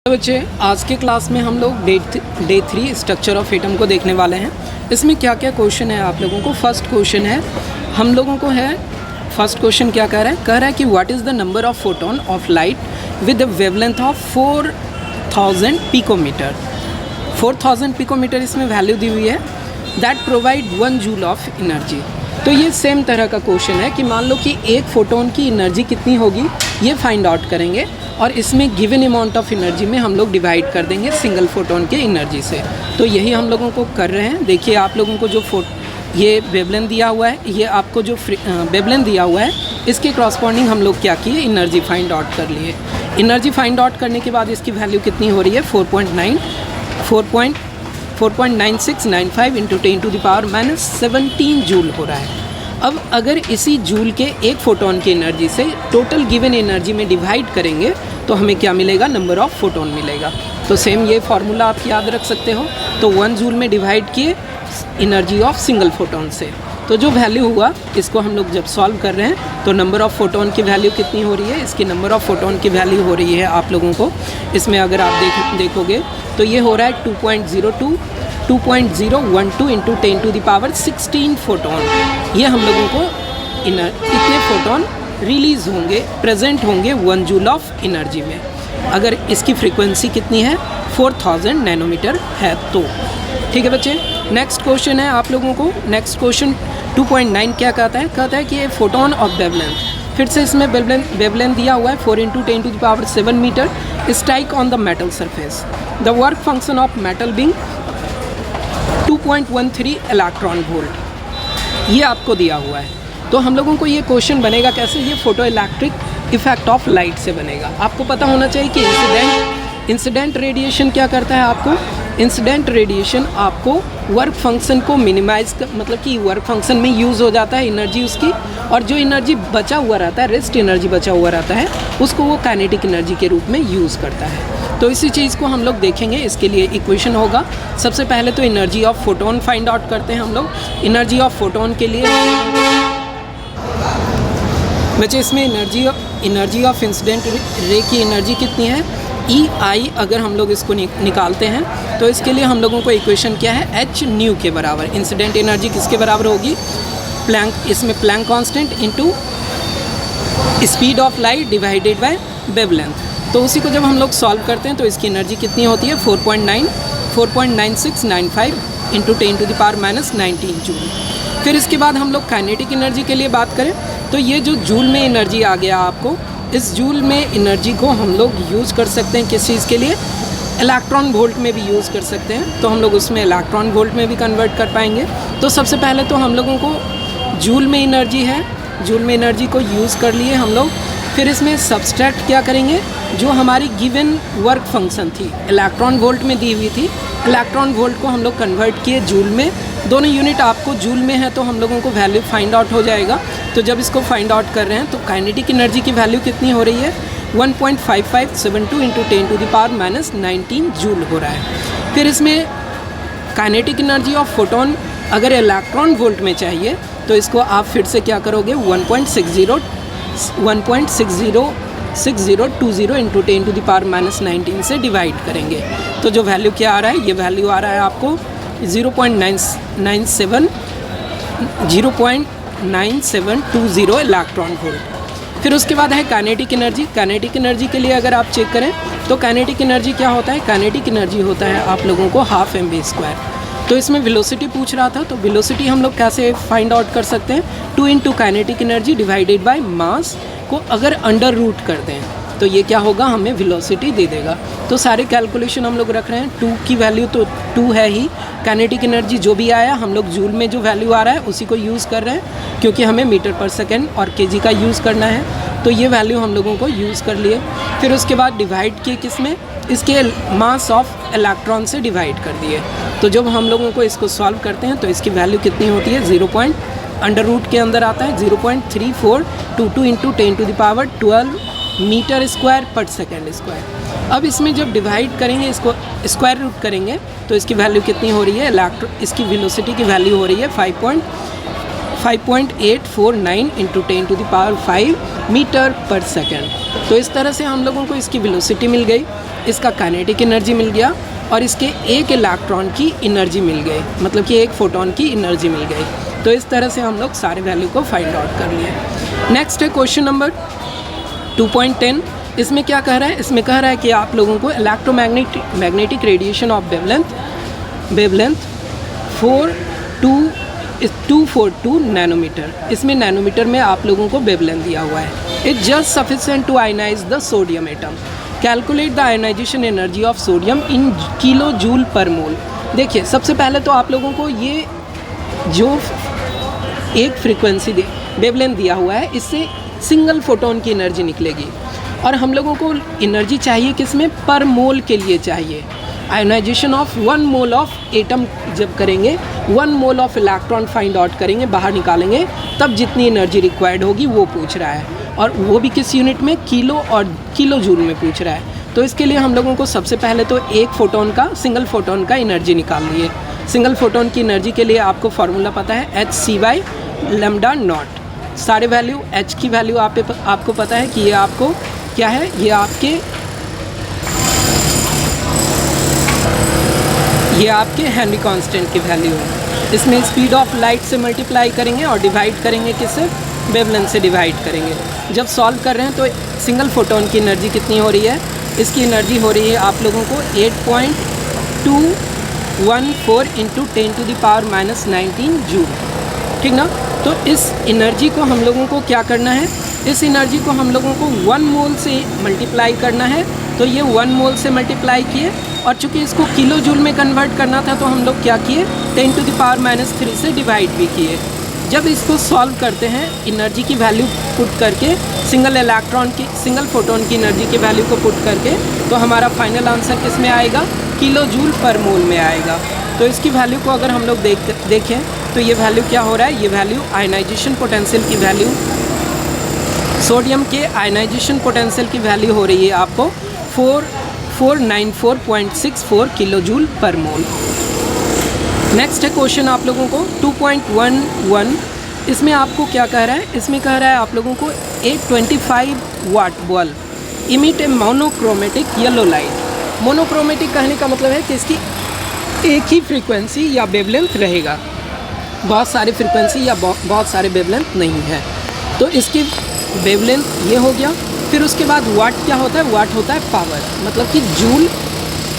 बच्चे, आज के क्लास में हम लोग डे 3 स्ट्रक्चर ऑफ एटम को देखने वाले हैं। इसमें क्या क्या क्वेश्चन है आप लोगों को। फर्स्ट क्वेश्चन है हम लोगों को है, फर्स्ट क्वेश्चन क्या कह रहा है कि what is the number of photon of light with the wavelength of 4000 picometre. 4000 picometre इसमें वैल्यू दी हुई है। That provide 1 joule of energy. तो ये सेम तरह का क्वेश्चन है कि मान लो कि एक फोटोन की एनर्जी कितनी होगी, ये फाइंड आउट करेंगे और इसमें गिवन अमाउंट ऑफ एनर्जी में हम लोग डिवाइड कर देंगे सिंगल फोटोन के एनर्जी से। तो यही हम लोगों को कर रहे हैं। देखिए आप लोगों को जो ये वेवलेंथ दिया हुआ है, ये आपको जो वेवलेंथ दिया हुआ है, इसके क्रॉसपॉन्डिंग हम लोग क्या किए, एनर्जी फाइंड आउट कर लिए। एनर्जी फाइंड आउट करने के बाद इसकी वैल्यू कितनी हो रही है, 4.9695 इंटू 10⁻17 जूल हो रहा है। अब अगर इसी जूल के एक फोटोन की एनर्जी से टोटल गिवन एनर्जी में डिवाइड करेंगे तो हमें क्या मिलेगा, नंबर ऑफ़ फोटोन मिलेगा। तो सेम ये फार्मूला आप याद रख सकते हो। तो 1 जूल में डिवाइड किए एनर्जी ऑफ सिंगल फोटोन से, तो जो वैल्यू हुआ इसको हम लोग जब सॉल्व कर रहे हैं तो नंबर ऑफ़ फोटोन की वैल्यू कितनी हो रही है, इसकी नंबर ऑफ़ फोटोन की वैल्यू हो रही है आप लोगों को इसमें अगर आप देखोगे तो ये हो रहा है 2.012 इंटू 10⁻16 फोटोन। ये हम लोगों को इतने फोटोन रिलीज़ होंगे, प्रेजेंट होंगे 1 जूल ऑफ एनर्जी में। अगर इसकी फ्रीक्वेंसी कितनी है, 4000 नैनोमीटर है तो। ठीक है बच्चे, नेक्स्ट क्वेश्चन है आप लोगों को। नेक्स्ट क्वेश्चन 2.9 क्या कहता है कि ये फोटोन ऑफ वेवलेंथ, फिर से इसमें वेवलेंथ दिया हुआ है 4 into 10⁻7 metre strike on the metal surface. The work function of metal being 2.13 electron volt, ये आपको दिया हुआ है। तो हम लोगों को ये क्वेश्चन बनेगा कैसे, ये photo electric effect of light से बनेगा। आपको पता होना चाहिए कि इंसिडेंट रेडिएशन क्या करता है आपको, इंसिडेंट रेडिएशन आपको वर्क फंक्शन को मिनिमाइज मतलब कि वर्क फंक्शन में यूज़ हो जाता है एनर्जी उसकी, और जो एनर्जी बचा हुआ रहता है, रेस्ट एनर्जी बचा हुआ रहता है, उसको वो काइनेटिक एनर्जी के रूप में यूज़ करता है। तो इसी चीज़ को हम लोग देखेंगे। इसके लिए इक्वेशन होगा, सबसे पहले तो energy of photon find out करते हैं हम लोग। एनर्जी ऑफ फोटोन के लिए बच्चे इसमें एनर्जी ऑफ इंसिडेंट रे की एनर्जी कितनी है, EI। अगर हम लोग इसको निकालते हैं तो इसके लिए हम लोगों को इक्वेशन क्या है, h न्यू के बराबर। इंसिडेंट एनर्जी किसके बराबर होगी, प्लैंक, इसमें Planck constant into speed of light divided by wavelength. तो उसी को जब हम लोग सॉल्व करते हैं तो इसकी एनर्जी कितनी होती है, 4.9695 इंटू 10⁻19 जूल। फिर इसके बाद हम लोग काइनेटिक एनर्जी के लिए बात करें तो ये जो जूल में एनर्जी आ गया आपको, इस जूल में एनर्जी को हम लोग यूज़ कर सकते हैं किस चीज़ के लिए, इलेक्ट्रॉन वोल्ट में भी यूज़ कर सकते हैं। तो हम लोग उसमें इलेक्ट्रॉन वोल्ट में भी कन्वर्ट कर पाएंगे। तो सबसे पहले तो हम लोगों को जूल में एनर्जी है, जूल में एनर्जी को यूज़ कर लिए हम लोग। फिर इसमें सब्सट्रैक्ट क्या करेंगे, जो हमारी गिवन वर्क फंक्शन थी इलेक्ट्रॉन वोल्ट में दी हुई थी, इलेक्ट्रॉन वोल्ट को हम लोग कन्वर्ट किए जूल में। दोनों यूनिट आपको जूल में है तो हम लोगों को वैल्यू फाइंड आउट हो जाएगा। तो जब इसको फाइंड आउट कर रहे हैं तो काइनेटिक एनर्जी की वैल्यू कितनी हो रही है, 1.5572 इंटू 10⁻19 जूल हो रहा है। फिर इसमें काइनेटिक एनर्जी ऑफ फोटोन अगर इलेक्ट्रॉन वोल्ट में चाहिए तो इसको आप फिर से क्या करोगे, 1.6020 इंटू 10⁻19 से डिवाइड करेंगे। तो जो वैल्यू क्या आ रहा है, ये वैल्यू आ रहा है आपको 0.9720 इलेक्ट्रॉन वोल्ट। फिर उसके बाद है काइनेटिक एनर्जी। काइनेटिक एनर्जी के लिए अगर आप चेक करें तो काइनेटिक एनर्जी क्या होता है, काइनेटिक एनर्जी होता है आप लोगों को 12 mv²। तो इसमें वेलोसिटी पूछ रहा था, तो वेलोसिटी हम लोग कैसे फाइंड आउट कर सकते हैं, 2 into kinetic energy divided by mass को अगर अंडर रूट कर दें तो ये क्या होगा, हमें वेलोसिटी दे देगा। तो सारे कैलकुलेशन हम लोग रख रहे हैं। 2 की वैल्यू तो 2 है ही, काइनेटिक एनर्जी जो भी आया हम लोग जूल में जो वैल्यू आ रहा है उसी को यूज़ कर रहे हैं, क्योंकि हमें मीटर पर सेकेंड और केजी का यूज़ करना है। तो ये वैल्यू हम लोगों को यूज़ कर लिए। फिर उसके बाद डिवाइड किए किस में, इसके मास ऑफ इलेक्ट्रॉन से डिवाइड कर दिए। तो जब हम लोगों को इसको सॉल्व करते हैं तो इसकी वैल्यू कितनी होती है, 0. अंडर रूट के अंदर आता है 0.3422 इंटू 10⁻12 मीटर स्क्वायर पर सेकेंड स्क्वायर। अब इसमें जब डिवाइड करेंगे, इसको स्क्वायर रूट करेंगे तो इसकी वैल्यू कितनी हो रही है, इसकी वेलोसिटी की वैल्यू हो रही है 5.849 इंटू 10⁵ मीटर पर सेकेंड। तो इस तरह से हम लोगों को इसकी वेलोसिटी मिल गई। इसका काइनेटिक एनर्जी मिल गया और इसके एक इलेक्ट्रॉन की एनर्जी मिल गई, मतलब कि एक फोटोन की एनर्जी मिल गई। तो इस तरह से हम लोग सारे वैल्यू को फाइंड आउट कर लिए। नेक्स्ट है क्वेश्चन नंबर 2.10। इसमें क्या कह रहा है? इसमें कह रहा है कि आप लोगों को electromagnetic radiation of wavelength 242 nanometre. इसमें नैनोमीटर में आप लोगों को वेवलेंथ दिया हुआ है। It just sufficient to ionise the sodium atom. Calculate the ionisation energy of sodium in kilo joule per mole. देखिए, सबसे पहले तो आप लोगों को ये जो एक फ्रीक्वेंसी वेवलेंथ दिया हुआ है, इससे सिंगल फोटोन की एनर्जी निकलेगी और हम लोगों को एनर्जी चाहिए किसमें? पर मोल के लिए चाहिए। Ionisation of 1 mole of atom जब करेंगे, 1 mole of electron find out करेंगे, बाहर निकालेंगे, तब जितनी एनर्जी रिक्वायर्ड होगी वो पूछ रहा है, और वो भी किस यूनिट में? किलो और किलो जूल में पूछ रहा है। तो इसके लिए हम लोगों को सबसे पहले तो एक फोटोन का, सिंगल फोटोन का एनर्जी निकाल लिए। सिंगल फोटोन की एनर्जी के लिए आपको फार्मूला पता है, hc/λ0। सारे वैल्यू, h की वैल्यू आपको पता है कि ये आपको क्या है? ये आपके हेनरी कांस्टेंट की वैल्यू है। इसमें स्पीड ऑफ लाइट से मल्टीप्लाई करेंगे और डिवाइड करेंगे किससे? वेवलेंथ से डिवाइड करेंगे। जब सॉल्व कर रहे हैं तो सिंगल फोटोन की एनर्जी कितनी हो रही है? इसकी एनर्जी हो रही है आप लोगों को 8.214 × 10⁻⁻19 जूल। ठीक ना? तो इस एनर्जी को हम लोगों को क्या करना है? इस एनर्जी को हम लोगों को 1 मोल से मल्टीप्लाई करना है। तो ये 1 मोल से मल्टीप्लाई किए, और चूँकि इसको किलो जूल में कन्वर्ट करना था तो हम लोग क्या किए? 10⁻³ से डिवाइड भी किए। जब इसको सॉल्व करते हैं, एनर्जी की वैल्यू पुट करके, सिंगल फोटोन की एनर्जी की वैल्यू को पुट करके, तो हमारा फाइनल आंसर किस में आएगा? किलो जूल पर मोल में आएगा। तो इसकी वैल्यू को अगर हम लोग देखें तो ये वैल्यू क्या हो रहा है? ये वैल्यू आयनाइजेशन पोटेंशियल की वैल्यू, सोडियम के आयनाइजेशन पोटेंशियल की वैल्यू हो रही है आपको 494.64 किलो जूल पर मोल। नेक्स्ट है क्वेश्चन आप लोगों को 2.11। इसमें आपको क्या कह रहा है? इसमें कह रहा है आप लोगों को 825 वाट बल्ब इमिट ए मोनोक्रोमेटिक येलो लाइट। मोनोक्रोमेटिक कहने का मतलब है कि इसकी एक ही फ्रीक्वेंसी या वेवलेंथ रहेगा, बहुत सारे फ्रीक्वेंसी या बहुत सारे वेवलेंथ नहीं है। तो इसकी वेवलेंथ ये हो गया। फिर उसके बाद वाट क्या होता है? वाट होता है पावर, मतलब कि जूल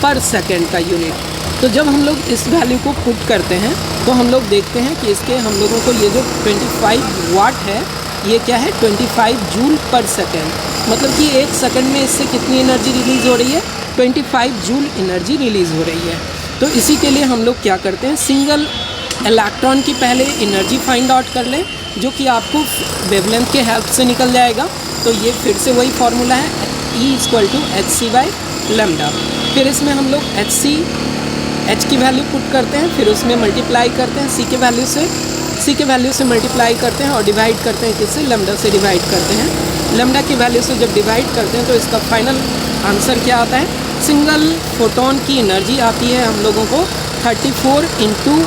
पर सेकेंड का यूनिट। तो जब हम लोग इस वैल्यू को पुट करते हैं तो हम लोग देखते हैं कि इसके हम लोगों को ये जो 25 वाट है, ये क्या है? 25 जूल पर सेकेंड, मतलब कि 1 सेकेंड में इससे कितनी एनर्जी रिलीज़ हो रही है? 25 जूल एनर्जी रिलीज़ हो रही है। तो इसी के लिए हम लोग क्या करते हैं? सिंगल इलेक्ट्रॉन की पहले एनर्जी फाइंड आउट कर लें, जो कि आपको वेवलेंथ के हेल्प से निकल जाएगा। तो ये फिर से वही फार्मूला है, E=hc/λ। फिर इसमें हम लोग h की वैल्यू पुट करते हैं, फिर उसमें मल्टीप्लाई करते हैं c के वैल्यू से मल्टीप्लाई करते हैं और डिवाइड करते हैं किससे? लैम्डा से डिवाइड करते हैं। लैम्डा की वैल्यू से जब डिवाइड करते हैं तो इसका फाइनल आंसर क्या आता है? सिंगल फोटोन की एनर्जी आती है हम लोगों को 34 ×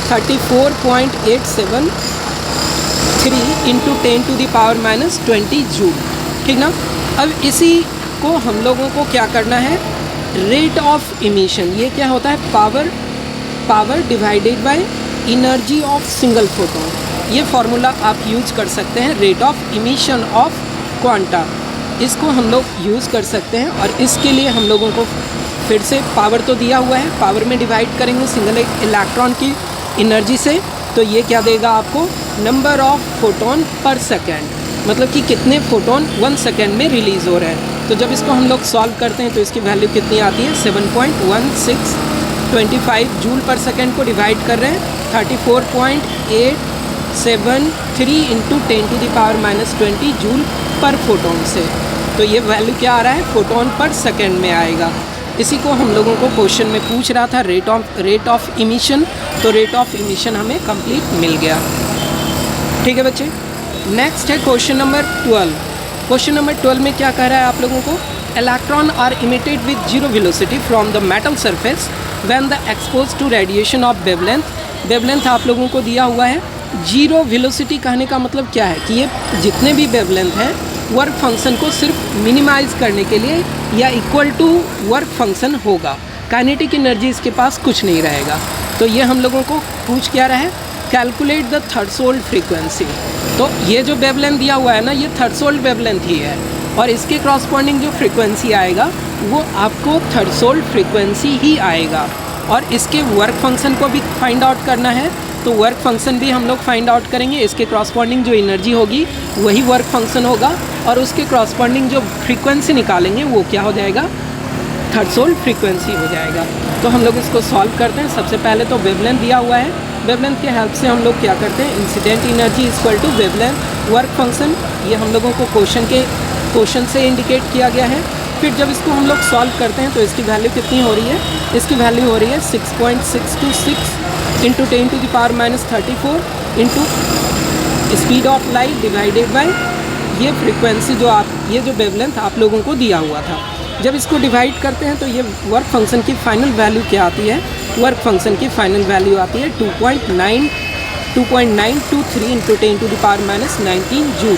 34.873 × 10⁻⁻20 जूल। ठीक ना? अब इसी को हम लोगों को क्या करना है? रेट ऑफ इमिशन, ये क्या होता है? Power divided by energy of single photon. ये फार्मूला आप यूज कर सकते हैं, rate of emission of quanta. इसको हम लोग यूज़ कर सकते हैं, और इसके लिए हम लोगों को फिर से पावर तो दिया हुआ है, पावर में डिवाइड करेंगे सिंगल इलेक्ट्रॉन की एनर्जी से, तो ये क्या देगा आपको? नंबर ऑफ फोटोन पर सेकेंड, मतलब कि कितने फोटोन 1 सेकेंड में रिलीज़ हो रहे हैं। तो जब इसको हम लोग सॉल्व करते हैं तो इसकी वैल्यू कितनी आती है? 7.1625 जूल पर सेकेंड को डिवाइड कर रहे हैं 34.873 × 10⁻⁻20 जूल पर फोटोन से। तो ये वैल्यू क्या आ रहा है? फोटोन पर सेकेंड में आएगा। इसी को हम लोगों को क्वेश्चन में पूछ रहा था, रेट ऑफ इमिशन। तो रेट ऑफ इमिशन हमें कंप्लीट मिल गया। ठीक है बच्चे। नेक्स्ट है क्वेश्चन नंबर 12। क्वेश्चन नंबर 12 में क्या कह रहा है आप लोगों को? Electron are emitted with 0 velocity from the metal surface when the expose to radiation of wavelength. Wavelength आप लोगों को दिया हुआ है 0 वेलोसिटी। कहने का मतलब क्या है कि ये जितने भी वेवलेंथ हैं वर्क फंक्शन को सिर्फ मिनिमाइज़ करने के लिए या इक्वल टू वर्क फंक्शन होगा। काइनेटिक एनर्जी इसके पास कुछ नहीं रहेगा। तो ये हम लोगों को पूछ क्या रहा है, कैलकुलेट द थ्रेशोल्ड फ्रीक्वेंसी। तो ये जो वेवलेंथ दिया हुआ है ना, ये थ्रेशोल्ड वेवलेंथ ही है और इसके क्रॉसपॉन्डिंग जो फ्रीक्वेंसी आएगा वो आपको थ्रेशोल्ड फ्रीक्वेंसी ही आएगा। और इसके वर्क फंक्शन को भी फाइंड आउट करना है, तो वर्क फंक्शन भी हम लोग फाइंड आउट करेंगे। इसके क्रॉसपॉन्डिंग जो एनर्जी होगी वही वर्क फंक्शन होगा और उसके क्रॉसपॉन्डिंग जो फ्रीक्वेंसी निकालेंगे वो क्या हो जाएगा, थ्रेशोल्ड फ्रीक्वेंसी हो जाएगा। तो हम लोग इसको सॉल्व करते हैं। सबसे पहले तो वेवलेंथ दिया हुआ है, वेवलेंथ के हेल्प से हम लोग क्या करते हैं, incident energy equal to wavelength work function, ये हम लोगों को क्वेश्चन से इंडिकेट किया गया है। फिर जब इसको हम लोग सॉल्व करते हैं तो इसकी वैल्यू कितनी हो रही है, इसकी वैल्यू हो रही है 6.626 into 10⁻34 into speed of light divided bye ये फ्रीक्वेंसी जो ये जो वेवलेंथ आप लोगों को दिया हुआ था। जब इसको डिवाइड करते हैं तो ये वर्क फंक्शन की फाइनल वैल्यू क्या आती है, वर्क फंक्शन की फाइनल वैल्यू आती है 2.923 इंटू 10⁻19 जूल।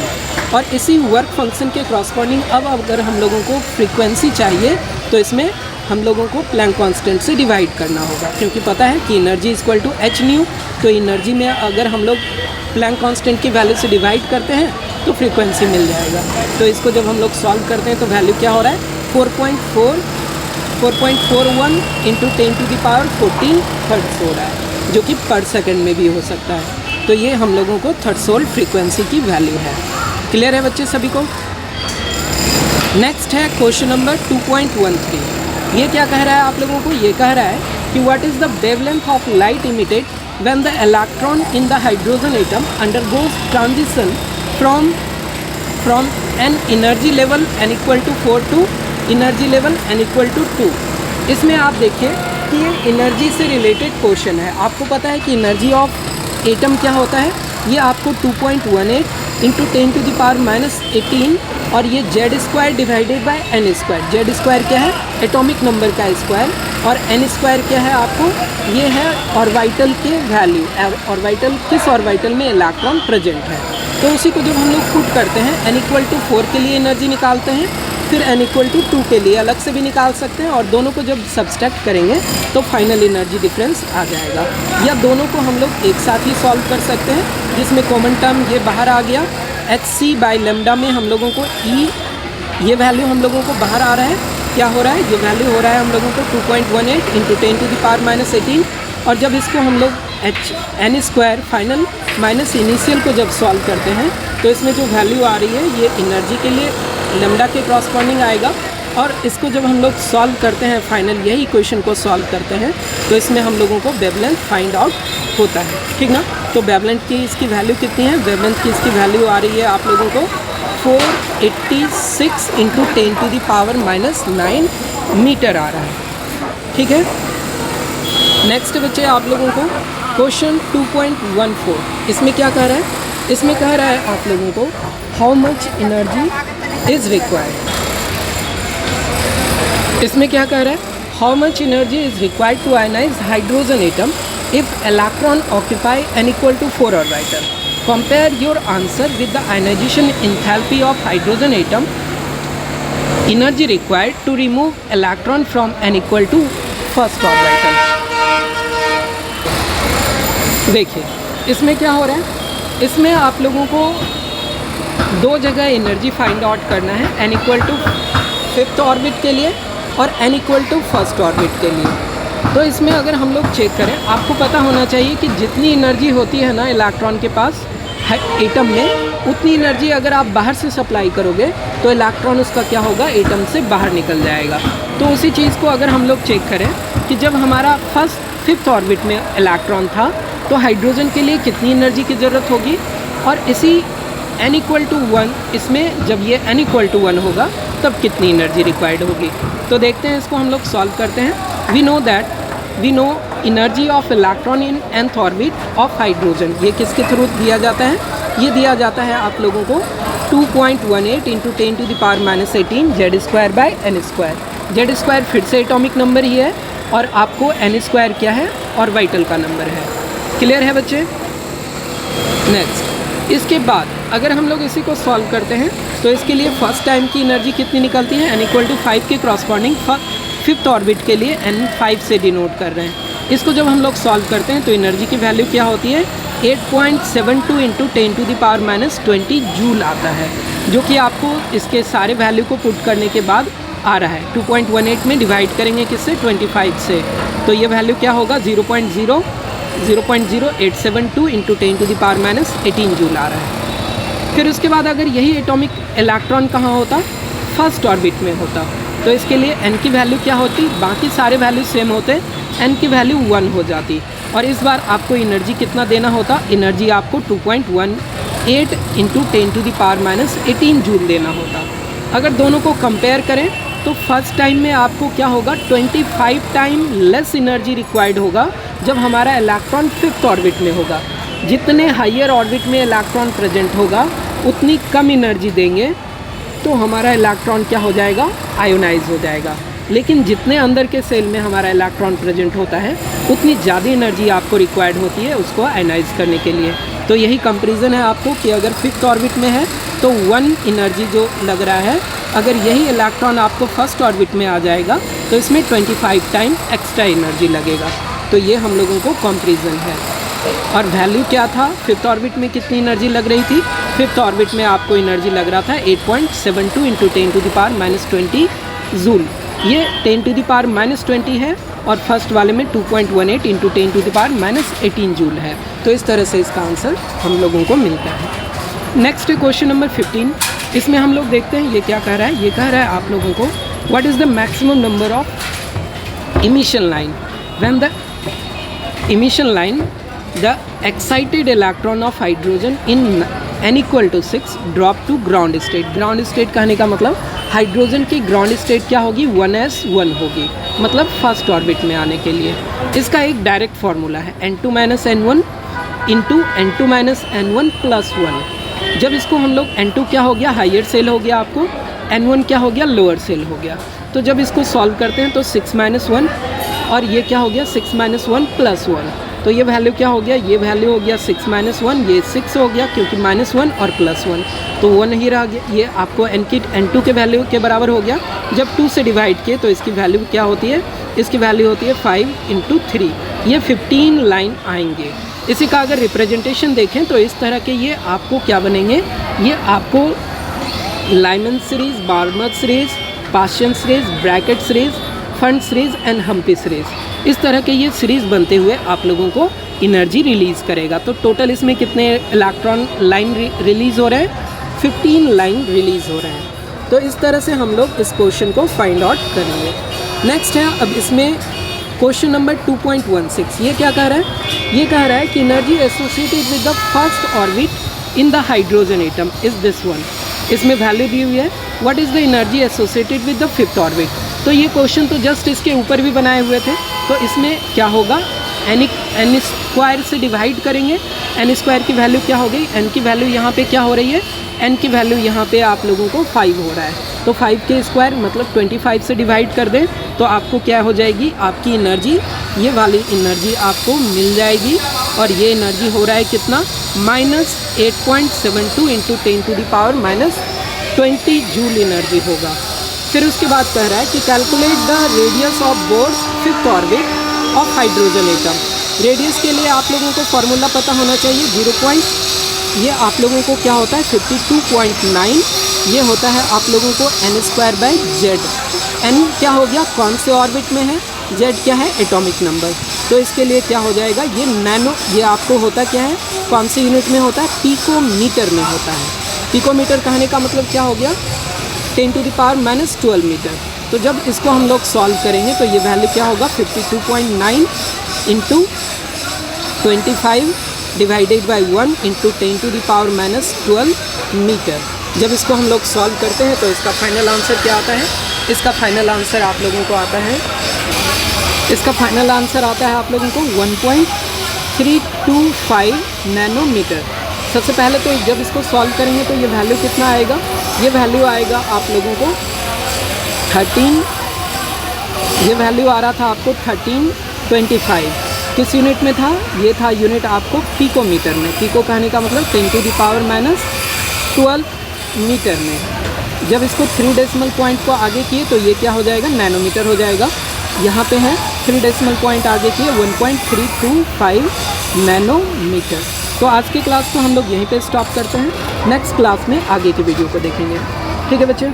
और इसी वर्क फंक्शन के क्रॉसपॉन्डिंग अब अगर हम लोगों को फ्रीक्वेंसी चाहिए तो इसमें हम लोगों को प्लैंक कांस्टेंट से डिवाइड करना होगा, क्योंकि पता है कि energy equal to H nu. तो एनर्जी में अगर हम लोग प्लैंक कांस्टेंट की वैल्यू से डिवाइड करते हैं तो फ्रीक्वेंसी मिल जाएगा। तो इसको जब हम लोग सॉल्व करते हैं तो वैल्यू क्या हो रहा है, 4.41 इंटू 10⁻14 हर्ट्ज़ हो रहा है, जो कि पर सेकंड में भी हो सकता है। तो ये हम लोगों को थ्रेशोल्ड फ्रीक्वेंसी की वैल्यू है। क्लियर है बच्चे सभी को। नेक्स्ट है क्वेश्चन नंबर 2.13। ये क्या कह रहा है आप लोगों को, ये कह रहा है कि what is the wavelength of light emitted when the electron in the hydrogen atom undergoes transition from n energy level n equal to 4 to energy level n equal to 2। इसमें आप देखिए कि ये एनर्जी से रिलेटेड क्वेश्चन है। आपको पता है कि एनर्जी ऑफ एटम क्या होता है, ये आपको 2.18 इंटू 10⁻18 और ये z² divided by n²। z² क्या है, एटॉमिक नंबर का स्क्वायर, और n² क्या है आपको, ये है ऑर्बिटल के वैल्यू, ऑर्बिटल किस ऑर्बिटल में इलेक्ट्रॉन प्रेजेंट है। तो उसी को जब हम लोग पुट करते हैं n इक्वल टू 4 के लिए एनर्जी निकालते हैं, फिर n इक्वल टू 2 के लिए अलग से भी निकाल सकते हैं, और दोनों को जब सब्सट्रैक्ट करेंगे तो फाइनल एनर्जी डिफरेंस आ जाएगा। या दोनों को हम लोग एक साथ ही सॉल्व कर सकते हैं, जिसमें कॉमन टर्म ये बाहर आ गया, hc/λ में हम लोगों को E, ये वैल्यू हम लोगों को बाहर आ रहा है, क्या हो रहा है, ये वैल्यू हो रहा है हम लोगों को 2.18 इंटू 10⁻18। और जब इसको हम लोग n² फाइनल माइनस इनिशियल को जब सॉल्व करते हैं तो इसमें जो वैल्यू आ रही है ये एनर्जी के लिए लैम्डा के क्रॉसपॉन्डिंग आएगा। और इसको जब हम लोग सॉल्व करते हैं, फाइनल यही इक्वेशन को सॉल्व करते हैं, तो इसमें हम लोगों को वेवलेंथ फाइंड आउट होता है, ठीक ना। तो वेवलेंथ की इसकी वैल्यू कितनी है, वेवलेंथ की इसकी वैल्यू आ रही है आप लोगों को 486 इंटू 10⁻⁹ मीटर आ रहा है, ठीक है। नेक्स्ट बच्चे आप लोगों को क्वेश्चन 2.14, इसमें क्या कह रहा है, इसमें कह रहा है आप लोगों को how much energy is required. इसमें क्या कह रहा है, how much energy is required to ionise hydrogen atom if electron occupy n equal to 4 orbital. Compare your answer with the ionisation enthalpy of hydrogen atom, energy required to remove electron from n equal to first orbital. देखिए इसमें क्या हो रहा है, इसमें आप लोगों को दो जगह एनर्जी फाइंड आउट करना है, n equal to 5th orbit के लिए और n equal to 1st orbit के लिए। तो इसमें अगर हम लोग चेक करें, आपको पता होना चाहिए कि जितनी एनर्जी होती है ना इलेक्ट्रॉन के पास एटम में, उतनी एनर्जी अगर आप बाहर से सप्लाई करोगे तो इलेक्ट्रॉन उसका क्या होगा, एटम से बाहर निकल जाएगा। तो उसी चीज़ को अगर हम लोग चेक करें कि जब हमारा 5th ऑर्बिट में इलेक्ट्रॉन था तो हाइड्रोजन के लिए कितनी एनर्जी की ज़रूरत होगी, और इसी n इक्वल टू 1, इसमें जब ये n इक्वल टू 1 होगा तब कितनी एनर्जी रिक्वायर्ड होगी। तो देखते हैं, इसको हम लोग सॉल्व करते हैं। We know energy of electron in nth orbit of hydrogen, ये किसके थ्रू दिया जाता है, ये दिया जाता है आप लोगों को 2.18 इंटू 10⁻⁸ z²/n²। z² फिर से एटॉमिक नंबर ही है और आपको n² क्या है, ऑर्बिटल का नंबर है। क्लियर है बच्चे। नेक्स्ट इसके बाद अगर हम लोग इसी को सॉल्व करते हैं तो इसके लिए फर्स्ट टाइम की एनर्जी कितनी निकलती है, n इक्वल टू 5 के क्रॉसपॉन्डिंग फिफ्थ ऑर्बिट के लिए n 5 से डिनोट कर रहे हैं। इसको जब हम लोग सॉल्व करते हैं तो एनर्जी की वैल्यू क्या होती है, 8.72 इंटू 10⁻⁻20 जूल आता है, जो कि आपको इसके सारे वैल्यू को पुट करने के बाद आ रहा है। 2.18 में डिवाइड करेंगे किससे, 25 से, तो ये वैल्यू क्या होगा, 0.0872 इंटू 10⁻18 जूल आ रहा है। फिर उसके बाद अगर यही एटॉमिक इलेक्ट्रॉन कहाँ होता, फर्स्ट ऑर्बिट में होता, तो इसके लिए n की वैल्यू क्या होती, बाकी सारे वैल्यू सेम होते, n की वैल्यू 1 हो जाती, और इस बार आपको एनर्जी कितना देना होता, एनर्जी आपको 2.18 इंटू 10⁻18 जूल देना होता। अगर दोनों को कंपेयर करें तो फर्स्ट टाइम में आपको क्या होगा, 25 टाइम लेस एनर्जी रिक्वायर्ड होगा जब हमारा इलेक्ट्रॉन फिफ्थ ऑर्बिट में होगा। जितने हायर ऑर्बिट में इलेक्ट्रॉन प्रेजेंट होगा उतनी कम एनर्जी देंगे तो हमारा इलेक्ट्रॉन क्या हो जाएगा, आयोनाइज हो जाएगा। लेकिन जितने अंदर के सेल में हमारा इलेक्ट्रॉन प्रेजेंट होता है उतनी ज़्यादा एनर्जी आपको रिक्वायर्ड होती है उसको आयोनाइज करने के लिए। तो यही कंपैरिजन है आपको कि अगर फिफ्थ ऑर्बिट में है तो 1 एनर्जी जो लग रहा है, अगर यही इलेक्ट्रॉन आपको फर्स्ट ऑर्बिट में आ जाएगा तो इसमें 25 टाइम एक्स्ट्रा एनर्जी लगेगा। तो ये हम लोगों को कंपैरिजन है। और वैल्यू क्या था, फिफ्थ ऑर्बिट में कितनी एनर्जी लग रही थी, फिफ्थ ऑर्बिट में आपको एनर्जी लग रहा था 8.72 इंटू 10⁻⁻20 जूल, ये 10⁻⁻20 है, और फर्स्ट वाले में 2.18 इंटू 10⁻⁻18 जूल है। तो इस तरह से इसका आंसर हम लोगों को मिलता है। नेक्स्ट क्वेश्चन नंबर 15, इसमें हम लोग देखते हैं ये क्या कह रहा है। ये कह रहा है आप लोगों को what is the maximum number of emission line when the emission line the excited electron of hydrogen in n equal to 6 drop to ground state। ground state कहने का मतलब हाइड्रोजन की ग्राउंड स्टेट क्या होगी, 1s1 होगी, मतलब first orbit में आने के लिए। इसका एक डायरेक्ट फार्मूला है n2-n1 इंटू n2-n1 प्लस 1। जब इसको हम लोग n2 क्या हो गया, हाइयर सेल हो गया आपको, n1 क्या हो गया, लोअर सेल हो गया। तो जब इसको सॉल्व करते हैं तो 6-1 और ये क्या हो गया, 6-1 प्लस 1, तो ये वैल्यू क्या हो गया, ये वैल्यू हो गया 6-1, ये 6 हो गया क्योंकि -1 और +1, तो 1 ही रह गया। ये आपको n2 के वैल्यू के बराबर हो गया। जब 2 से डिवाइड किए तो इसकी वैल्यू क्या होती है, इसकी वैल्यू होती है 5 × 3, ये 15 लाइन आएंगे। इसी का अगर रिप्रेजेंटेशन देखें तो इस तरह के ये आपको क्या बनेंगे, ये आपको Lyman series, Balmer series, Paschen series, Brackett series, Pfund series and Humphreys series, इस तरह के ये सीरीज़ बनते हुए आप लोगों को एनर्जी रिलीज़ करेगा। तो टोटल इसमें कितने इलेक्ट्रॉन लाइन रिलीज़ हो रहे हैं, 15 लाइन रिलीज़ हो रहे हैं। तो इस तरह से हम लोग इस क्वेश्चन को फाइंड आउट करेंगे। नेक्स्ट है अब इसमें क्वेश्चन नंबर 2.16, ये क्या कह रहा है, ये कह रहा है कि energy associated with the first orbit in the hydrogen atom is this one. इसमें वैल्यू दी हुई है what is the energy associated with the fifth orbit. तो ये क्वेश्चन तो जस्ट इसके ऊपर भी बनाए हुए थे, तो इसमें क्या होगा, n स्क्वायर से डिवाइड करेंगे। n स्क्वायर की वैल्यू क्या हो गई, n की वैल्यू यहाँ पे क्या हो रही है, n की वैल्यू यहाँ पे आप लोगों को 5 हो रहा है, तो 5 के स्क्वायर मतलब 25 से डिवाइड कर दें तो आपको क्या हो जाएगी, आपकी एनर्जी, ये वाली एनर्जी आपको मिल जाएगी। और ये एनर्जी हो रहा है कितना, -8.72 इंटू 10⁻⁻20 जूल एनर्जी होगा। फिर उसके बाद कह रहा है कि calculate the radius of board fifth orbit of hydrogen atom. Radius के लिए आप लोगों को फार्मूला पता होना चाहिए, 0. ये आप लोगों को क्या होता है 52.9, ये होता है आप लोगों को n²/z। n क्या हो गया, कौन से ऑर्बिट में है, z क्या है, एटॉमिक नंबर। तो इसके लिए क्या हो जाएगा, ये नैनो, ये आपको होता क्या है, कौन सी यूनिट में होता है, पिकोमीटर में होता है। पिकोमीटर कहने का मतलब क्या हो गया, 10⁻⁻12 मीटर। तो जब इसको हम लोग सॉल्व करेंगे तो ये वैल्यू क्या होगा, 52.9 into 25 divided by 1 into 10⁻⁻12 metre. जब इसको हम लोग सॉल्व करते हैं तो इसका फाइनल आंसर क्या आता है, इसका फाइनल आंसर आप लोगों को आता है, इसका फाइनल आंसर आता है आप लोगों को 1.325 नैनोमीटर। सबसे पहले तो जब इसको सॉल्व करेंगे तो ये वैल्यू कितना आएगा, ये वैल्यू आएगा आप लोगों को 13, ये वैल्यू आ रहा था आपको 1325। किस यूनिट में था, ये था यूनिट आपको पिकोमीटर में। पिको कहने का मतलब 10⁻⁻12 मीटर में। जब इसको 3 डेसिमल पॉइंट को आगे किए तो ये क्या हो जाएगा, नैनोमीटर हो जाएगा। यहाँ पे है 3 डेसिमल पॉइंट आगे किए 1.325 नैनोमीटर। तो आज की क्लास को हम लोग यहीं पे स्टॉप करते हैं। नेक्स्ट क्लास में आगे की वीडियो को देखेंगे। ठीक है बच्चे।